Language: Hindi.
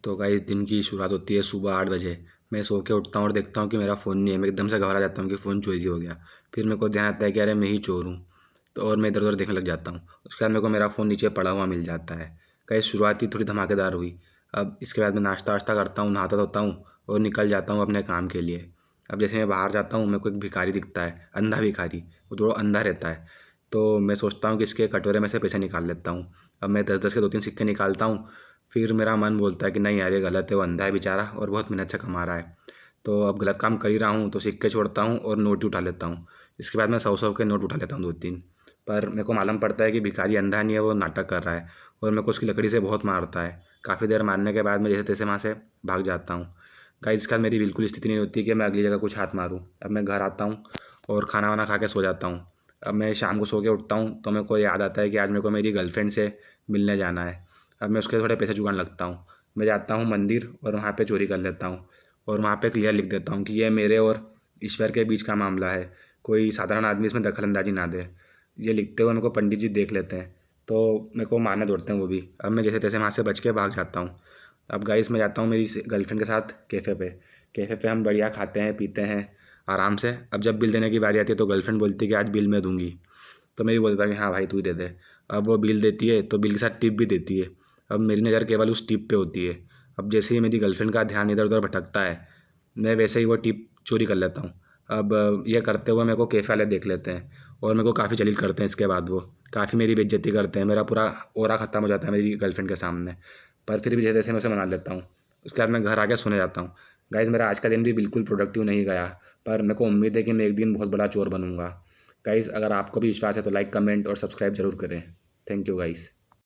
तो गाइस दिन की शुरुआत होती है सुबह 8 बजे। मैं सो के उठता हूँ और देखता हूँ कि मेरा फ़ोन नहीं है। मैं एकदम से घबरा जाता हूँ कि फ़ोन चोरी हो गया। फिर मेरे को ध्यान आता है कि अरे मैं ही चोर हूँ। तो और मैं इधर उधर देखने लग जाता हूँ। उसके बाद मेरे को मेरा फ़ोन नीचे पड़ा हुआ मिल जाता है। गाइस शुरुआत ही थोड़ी धमाकेदार हुई। अब इसके बाद मैं नाश्ता वाश्ता करता हूँ, नहाता धोता हूँ और निकल जाता हूँ अपने काम के लिए। अब जैसे मैं बाहर जाता हूँ, मेरे को एक भिखारी दिखता है, अंधा भिखारी। वो थोड़ा अंधा रहता है। तो मैं सोचता हूँ कि इसके कटोरे में से पैसे निकाल लेता हूँ। अब मैं 10-10 के 2-3 सिक्के निकालता हूँ। फिर मेरा मन बोलता है कि नहीं यार, ये गलत है, वो अंधा है बेचारा और बहुत मेहनत से कमा रहा है। तो अब गलत काम कर ही रहा हूँ तो सिक्के छोड़ता हूँ और नोट ही उठा लेता हूँ। इसके बाद मैं 100-100 के नोट उठा लेता हूँ 2-3। पर मेरे को मालूम पड़ता है कि भिखारी अंधा नहीं है, वो नाटक कर रहा है और मेरे को उसकी लकड़ी से बहुत मारता है। काफ़ी देर मारने के बाद मैं जैसे तैसे वहाँ से भाग जाता हूँ। गाइस इसके बाद मेरी बिल्कुल स्थिति नहीं होती कि मैं अगली जगह कुछ हाथ मारूँ। अब मैं घर आता हूँ और खाना वाना खा के सो जाता हूँ। अब मैं शाम को सो के उठता हूँ तो मेरे को याद आता है कि आज मेरे को मेरी गर्लफ्रेंड से मिलने जाना है। अब मैं उसके थोड़े पैसे जुगाड़ने लगता हूँ। मैं जाता हूँ मंदिर और वहाँ पे चोरी कर लेता हूँ और वहाँ पे क्लियर लिख देता हूँ कि ये मेरे और ईश्वर के बीच का मामला है, कोई साधारण आदमी इसमें दखलंदाजी ना दे। ये लिखते हुए मेरे को पंडित जी देख लेते हैं तो मेरे को मारने दौड़ते हैं वो भी। अब मैं जैसे तैसे वहाँ से बच के भाग जाता हूँ। अब गाइस मैं जाता हूँ मेरी गर्लफ्रेंड के साथ कैफ़े पे हम बढ़िया खाते हैं पीते हैं आराम से। अब जब बिल देने की बारी आती है तो गर्लफ्रेंड बोलती है कि आज बिल मैं दूंगी। तो मैं भी बोलता हूँ कि हाँ भाई तू ही दे दे। अब वो बिल देती है तो बिल के साथ टिप भी देती है। अब मेरी नज़र केवल उस टिप पे होती है। अब जैसे ही मेरी गर्लफ्रेंड का ध्यान इधर उधर भटकता है, मैं वैसे ही वो टिप चोरी कर लेता हूँ। अब ये करते हुए मेरे को कैफ़े वाले देख लेते हैं और मेरे को काफ़ी जलील करते हैं। इसके बाद वो काफ़ी मेरी बेइज्जती करते हैं, मेरा पूरा ऑरा ख़त्म हो जाता है मेरी गर्लफ्रेंड के सामने। पर फिर भी जैसे तैसे मैं उसे मना लेता हूँ। उसके बाद मैं घर आके सोने जाता हूँ। गाइज़ मेरा आज का दिन भी बिल्कुल प्रोडक्टिव नहीं गया, पर मेरे को उम्मीद है कि मैं एक दिन बहुत बड़ा चोर बनूँगा। गाइज़ अगर आपको भी विश्वास है तो लाइक कमेंट और सब्सक्राइब ज़रूर करें। Thank you guys.